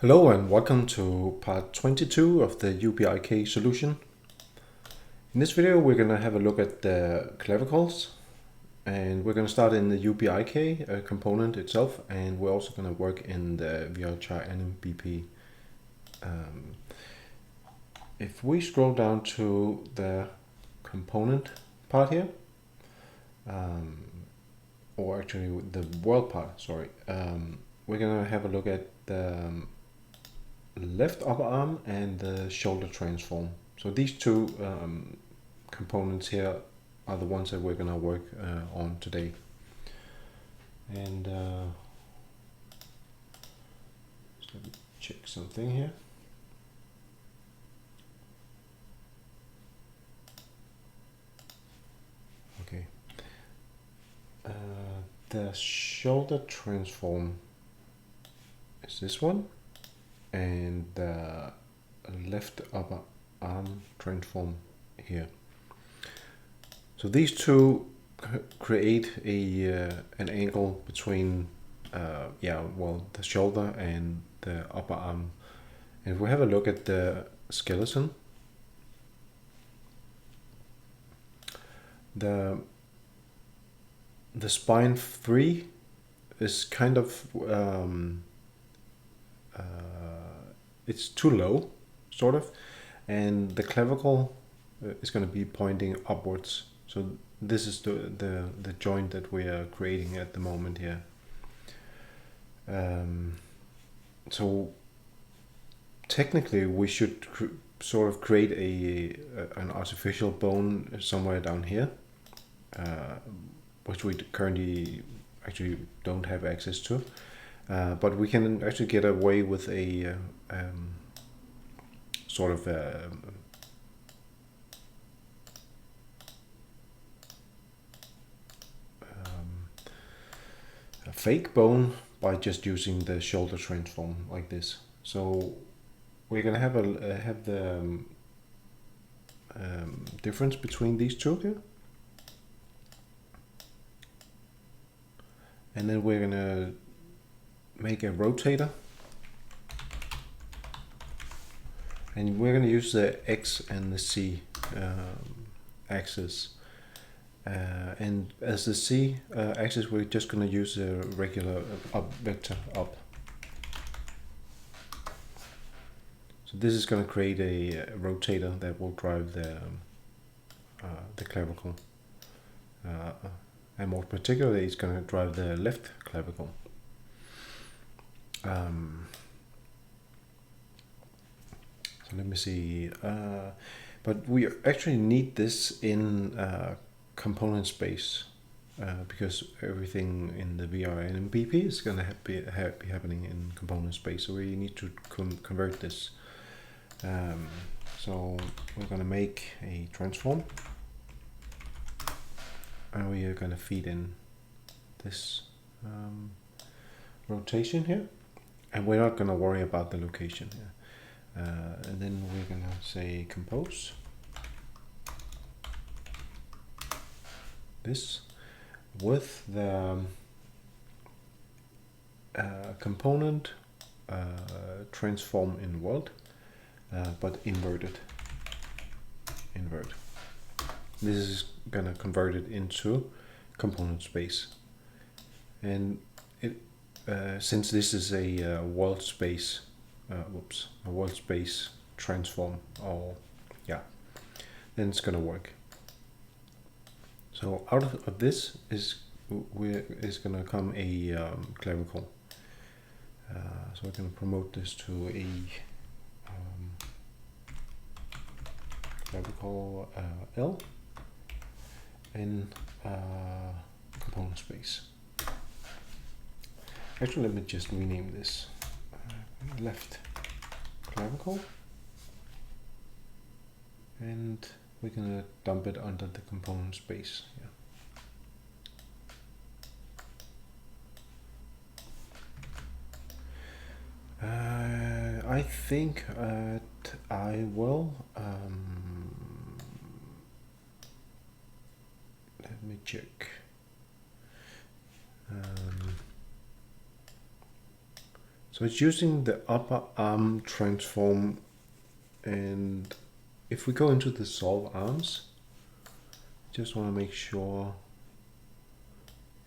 Hello and welcome to part 22 of the UBIK solution. In this video we're going to have a look at the clavicles, and we're going to start in the UBIK component itself, and we're also going to work in the VRChar NMBP. If we scroll down to the component part here, or actually the world part, sorry, we're going to have a look at the left upper arm and the shoulder transform. So these two components here are the ones that we're going to work on today. And just let me check something here. Okay. The shoulder transform is this one, and the left upper arm transform here. So these two create an angle between the shoulder and the upper arm. And if we have a look at the skeleton, the spine 3 is kind of it's too low, sort of, and the clavicle is going to be pointing upwards. So this is the joint that we are creating at the moment here. So technically we should sort of create an artificial bone somewhere down here, which we currently actually don't have access to. But we can actually get away with a sort of a fake bone by just using the shoulder transform like this. So we're gonna have the difference between these two here, and then we're gonna make a rotator, and we're going to use the X and the C axis, and as the C axis we're just going to use a regular up vector up. So this is going to create a rotator that will drive the clavicle, and more particularly it's going to drive the left clavicle. So let me see, but we actually need this in component space, because everything in the VR and NMBP is going to be happening in component space, so we need to convert this. So we're going to make a transform, and we are going to feed in this rotation here, and we're not going to worry about the location here. And then we're going to say compose this with the component transform in world, but inverted. This is going to convert it into component space, and it since this is a world space, a world space transform, then it's gonna work. So out of this is gonna come a clavicle. So we're gonna promote this to a clavicle L in component space. Actually, let me just rename this left clavicle, and we're gonna dump it under the component space. I think I will. Let me check. So it's using the upper arm transform, and if we go into the solve arms, just want to make sure,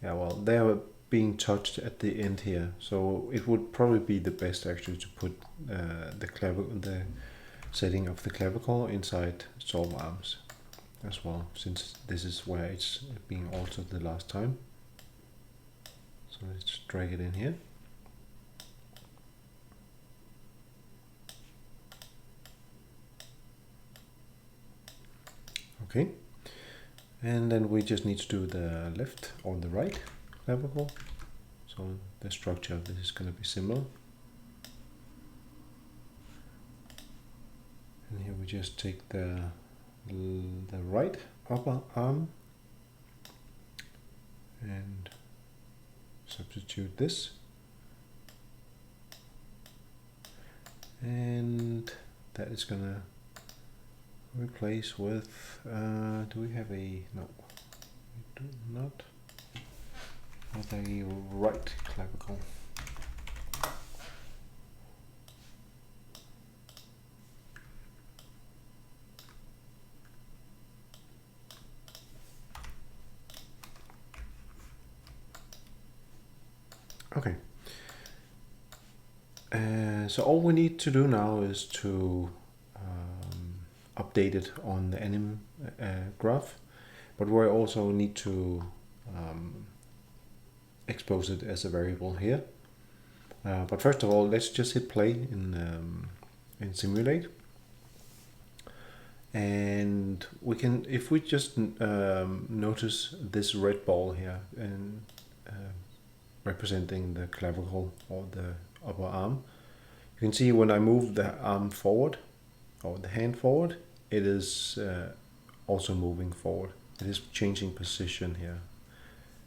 yeah, well, they're being touched at the end here, so it would probably be the best actually to put the setting of the clavicle inside solve arms as well, since this is where it's being altered the last time. So let's drag it in here. Okay, and then we just need to do the left or the right clavicle. So the structure of this is going to be similar. And here we just take the right upper arm and substitute this. And that is going to replace with, do we have a, no, we do not have a right clavicle. Okay. So all we need to do now is to update it on the anim graph, but we also need to expose it as a variable here. But first of all, let's just hit play in Simulate. And we can, if we just notice this red ball here and representing the clavicle or the upper arm, you can see when I move the arm forward or the hand forward, it is also moving forward. It is changing position here.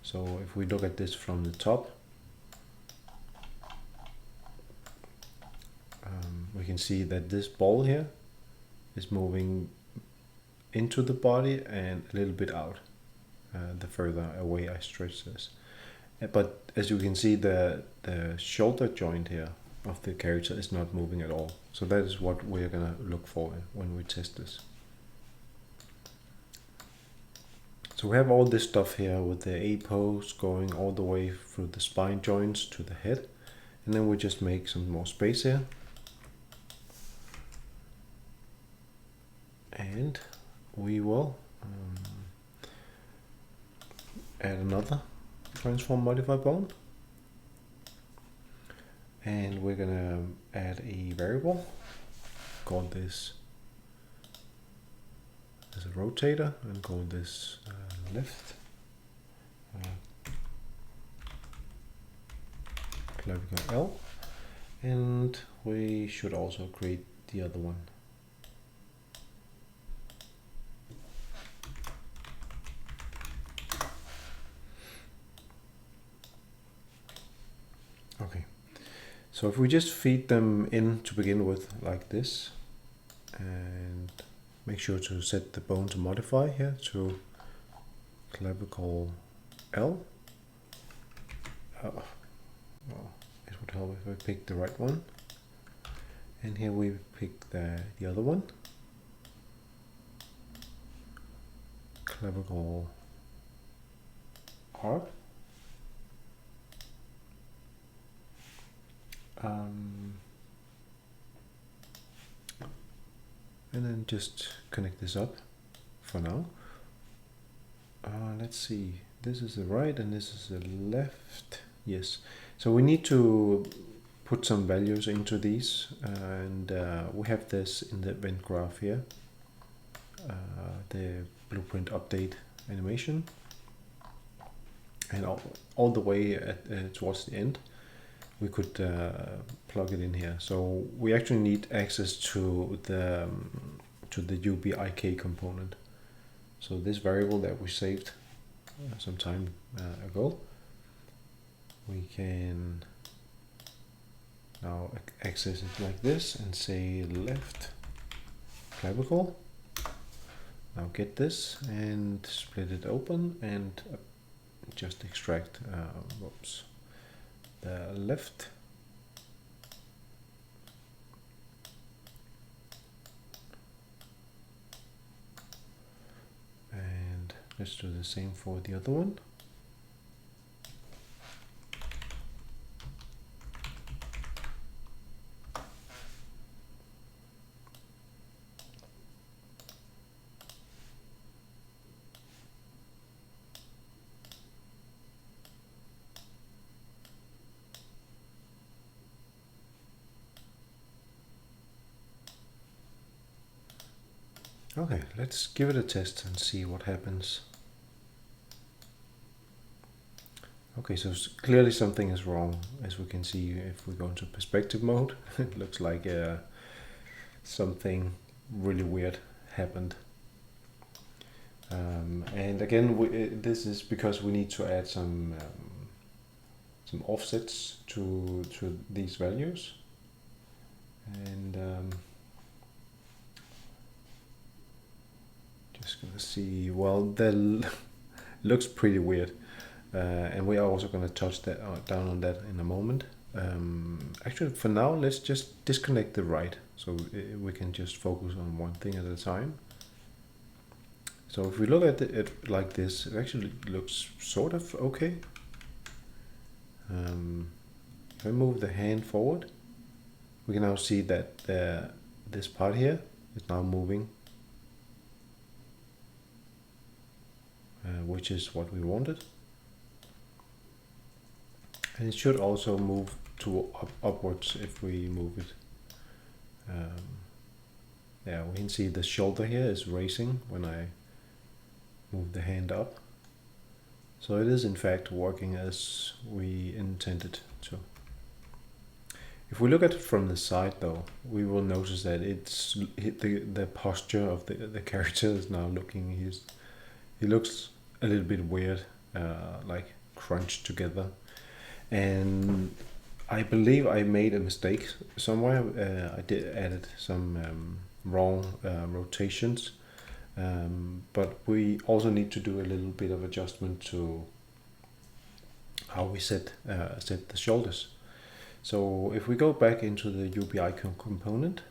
So if we look at this from the top, we can see that this ball here is moving into the body and a little bit out the further away I stretch this. But as you can see, the shoulder joint here of the character is not moving at all. So that is what we're gonna look for when we test this. So we have all this stuff here with the A pose going all the way through the spine joints to the head. And then we just make some more space here. And we will add another transform modify bone. And we're gonna add a variable, call this as a rotator, and call this left clavicle L, and we should also create the other one. Okay, so if we just feed them in to begin with like this, and make sure to set the bone to modify here to clavicle L. Well, it would help if I pick the right one. And here we pick the other one, clavicle R. And then just connect this up for now. Let's see, this is the right and this is the left. Yes, so we need to put some values into these, and we have this in the event graph here, the blueprint update animation, and all the way towards the end we could plug it in here. So we actually need access to the UBIK component. So this variable that we saved some time ago, we can now access it like this and say left clavicle. Now get this and split it open and just extract the left Let's do the same for the other one. Okay, let's give it a test and see what happens. Okay, so clearly something is wrong. As we can see, if we go into perspective mode, it looks like something really weird happened. And again, this is because we need to add some offsets to these values. And just gonna see, well, that looks pretty weird. And we are also going to touch that down on that in a moment. Actually, for now, let's just disconnect the write, so we can just focus on one thing at a time. So if we look at it like this, it actually looks sort of okay. If I move the hand forward, we can now see that this part here is now moving, which is what we wanted. And it should also move upwards if we move it. Yeah, we can see the shoulder here is raising when I move the hand up. So it is in fact working as we intended to. If we look at it from the side though, we will notice that it's the posture of the character is now looking, he looks a little bit weird, like crunched together. And I believe I made a mistake somewhere. I did added some wrong rotations, but we also need to do a little bit of adjustment to how we set the shoulders. So if we go back into the UBIK component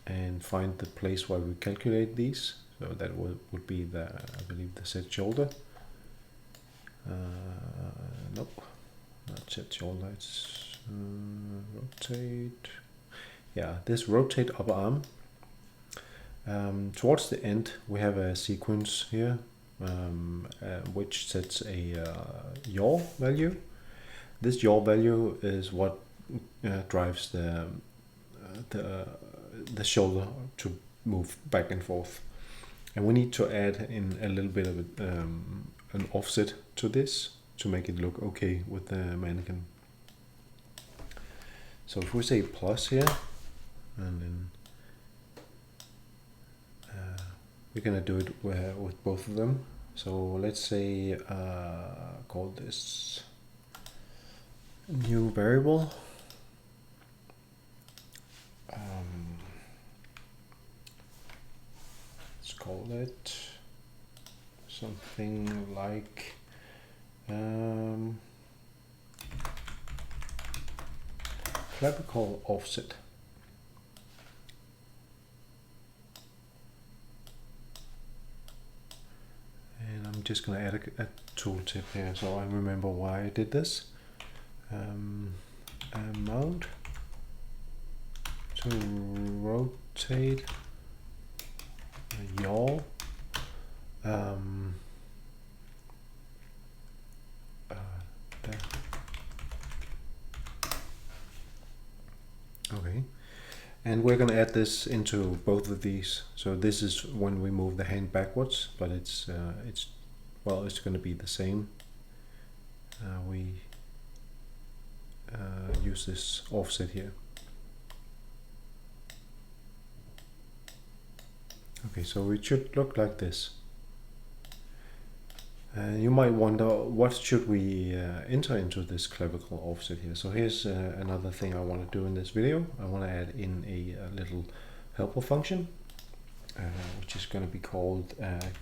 and find the place where we calculate these, so that would be the, I believe, the set shoulder. Nope. Not set shoulder, it's rotate. Yeah, this rotate upper arm. Towards the end, we have a sequence here, which sets a yaw value. This yaw value is what drives the shoulder to move back and forth. And we need to add in a little bit of an offset to this to make it look okay with the mannequin. So if we say plus here, and then we're gonna do it with both of them. So let's say call this new variable. Let's call it something like Clavicle offset. And I'm just going to add a tooltip here so I remember why I did this. Amount to rotate yaw. Okay, and we're going to add this into both of these. So this is when we move the hand backwards, but it's going to be the same. We use this offset here. Okay, so it should look like this. You might wonder, what should we enter into this clavicle offset here? So here's another thing I want to do in this video. I want to add in a little helper function, which is going to be called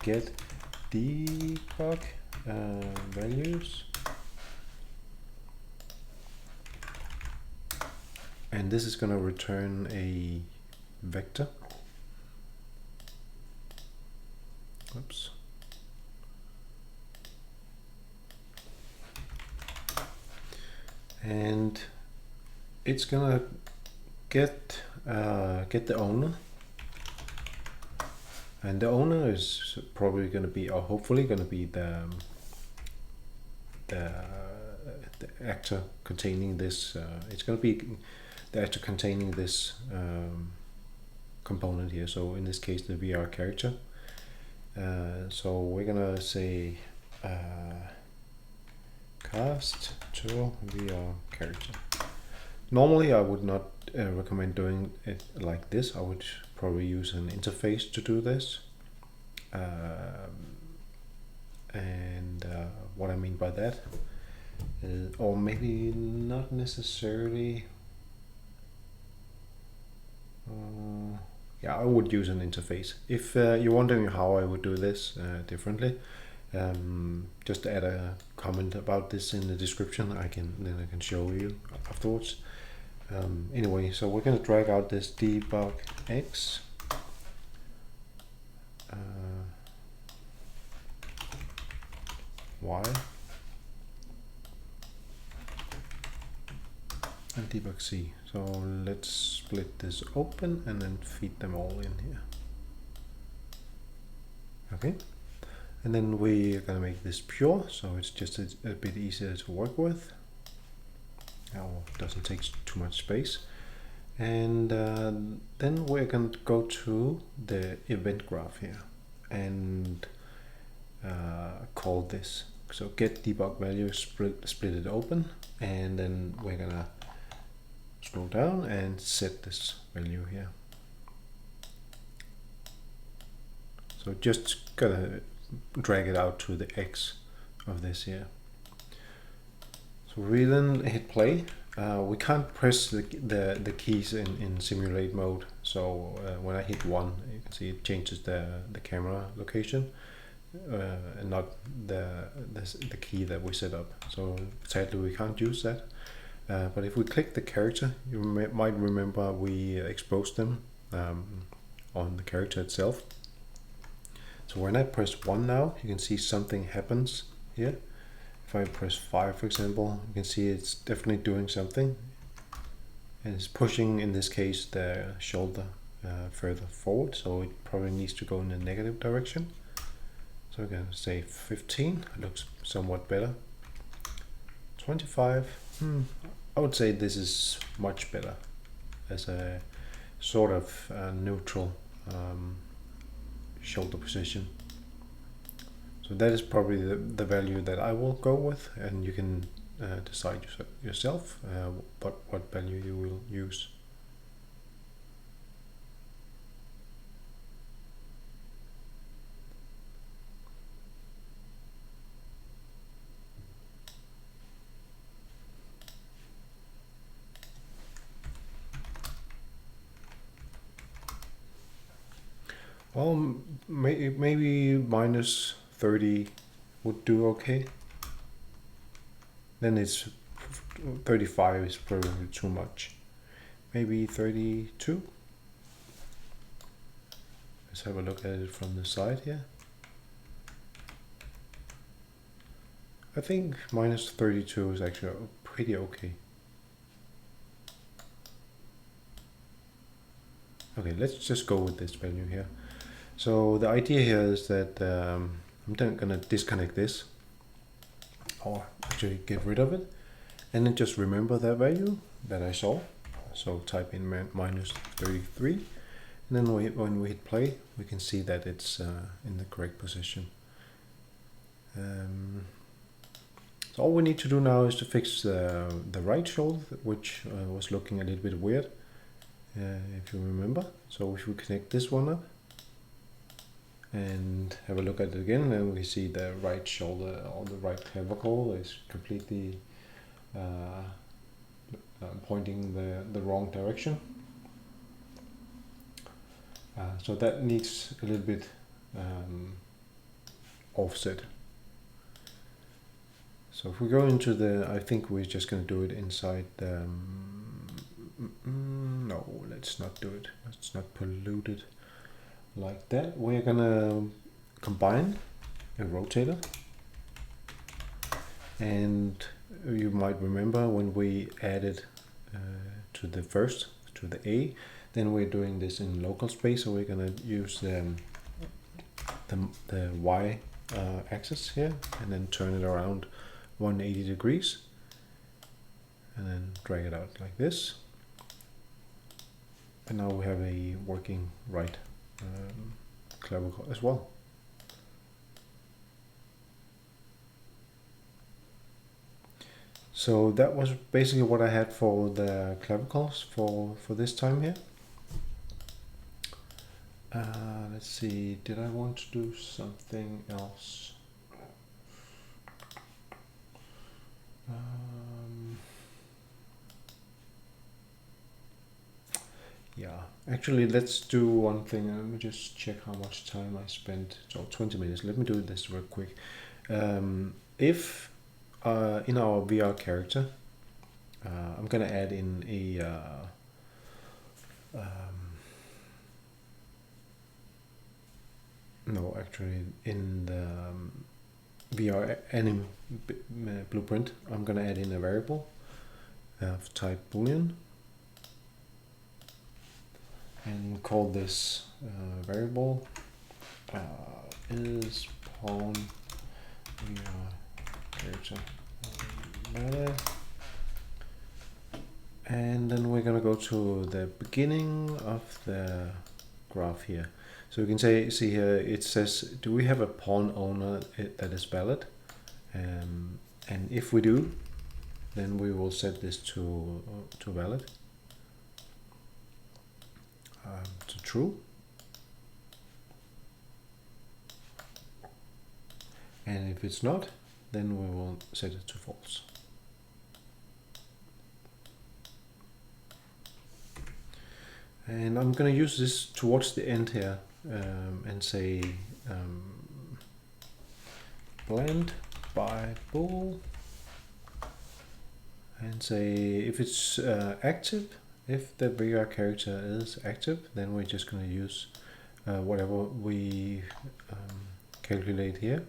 get debug values. And this is going to return a vector. Oops. and it's gonna get the owner, and the owner is probably going to be, or hopefully going to be the actor containing this. It's going to be the actor containing this component here. So in this case, the VR character. So we're gonna say cast to VR character. Normally, I would not recommend doing it like this. I would probably use an interface to do this. And what I mean by that is, or maybe not necessarily. Yeah, I would use an interface. If you're wondering how I would do this differently, just add a comment about this in the description. Then I can show you afterwards. Anyway, so we're going to drag out this debug x. Y and debug C. So let's split this open and then feed them all in here. Okay, and then we're gonna make this pure, so it's just a bit easier to work with. Now it doesn't take too much space. And then we're going to go to the event graph here and call this. So get debug value, split it open, and then we're gonna scroll down and set this value here. So just gotta drag it out to the X of this here. So we then hit play. We can't press the keys in simulate mode. So when I hit 1, you can see it changes the camera location. And not the key that we set up. So sadly we can't use that. But if we click the character, you might remember we exposed them on the character itself. So when I press 1 now, you can see something happens here. If I press 5, for example, you can see it's definitely doing something. And it's pushing, in this case, the shoulder further forward. So it probably needs to go in the negative direction. So we're going to say 15, it looks somewhat better. 25, I would say this is much better as a sort of neutral shoulder position. So that is probably the value that I will go with, and you can decide yourself what value you will use. Well, maybe minus 30 would do okay. Then it's 35 is probably too much. Maybe 32. Let's have a look at it from the side here. I think minus 32 is actually pretty okay. Okay, let's just go with this value here. So the idea here is that I'm then gonna disconnect this, or actually get rid of it, and then just remember that value that I saw. So type in minus 33, and then when we hit play, we can see that it's in the correct position. So all we need to do now is to fix the right shoulder, which was looking a little bit weird, if you remember. So if we connect this one up and have a look at it again, then we see the right shoulder, or the right clavicle, is completely pointing the wrong direction. So that needs a little bit offset. So if we go into I think we're just going to do it inside the, no, let's not do it. Let's not pollute it like that. We're going to combine a rotator, and you might remember when we added to the A, then we're doing this in local space, so we're gonna use the Y axis here and then turn it around 180 degrees and then drag it out like this. And now we have a working right clavicle as well. So that was basically what I had for the clavicles for this time here. Let's see, did I want to do something else? Yeah, actually let's do one thing. Let me just check how much time I spent. So 20 minutes. Let me do this real quick. If in our VR character, I'm gonna add in a no, actually in the VR anim blueprint, I'm gonna add in a variable of type boolean and call this variable is pawn VR character meta. And then we're gonna go to the beginning of the graph here. So you can see here it says, do we have a pawn owner that is valid? And if we do, then we will set this to valid, to true. And if it's not, then we will set it to false. And I'm going to use this towards the end here and say blend by bool and say if it's active, if the VR character is active, then we're just going to use whatever we calculate here.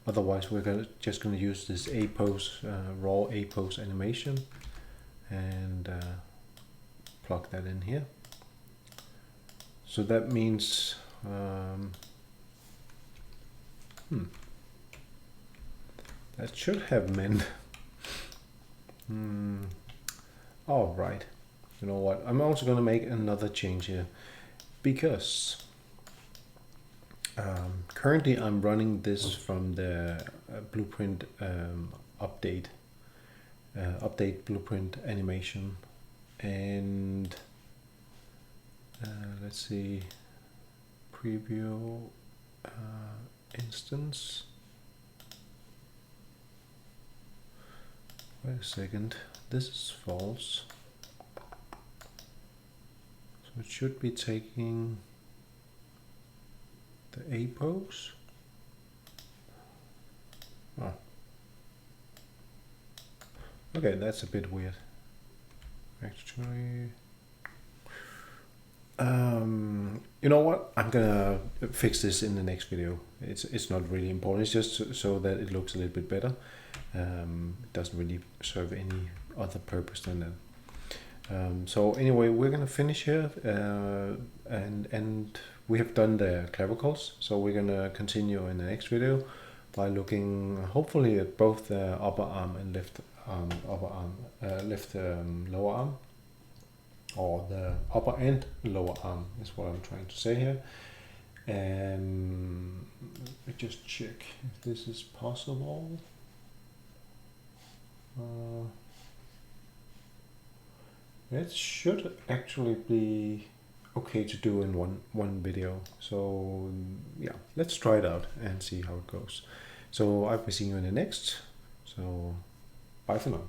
Otherwise, we're just going to use this A-pose, raw A-pose animation and plug that in here. So that means that should have meant all right. You know what? I'm also going to make another change here because currently I'm running this from the blueprint update blueprint animation, and let's see, preview instance. Wait a second, this is false. So it should be taking the A pose. Oh. Okay, that's a bit weird. Actually, you know what? I'm gonna fix this in the next video. It's not really important. It's just so that it looks a little bit better. It doesn't really serve any other purpose than that. So anyway, we're gonna finish here, and we have done the clavicles. So we're gonna continue in the next video by looking hopefully at both the upper arm and left lower arm, or the upper and lower arm is what I'm trying to say here. And let me just check if this is possible. It should actually be okay to do in one video. So yeah, let's try it out and see how it goes. So I'll be seeing you in the next. So bye for now.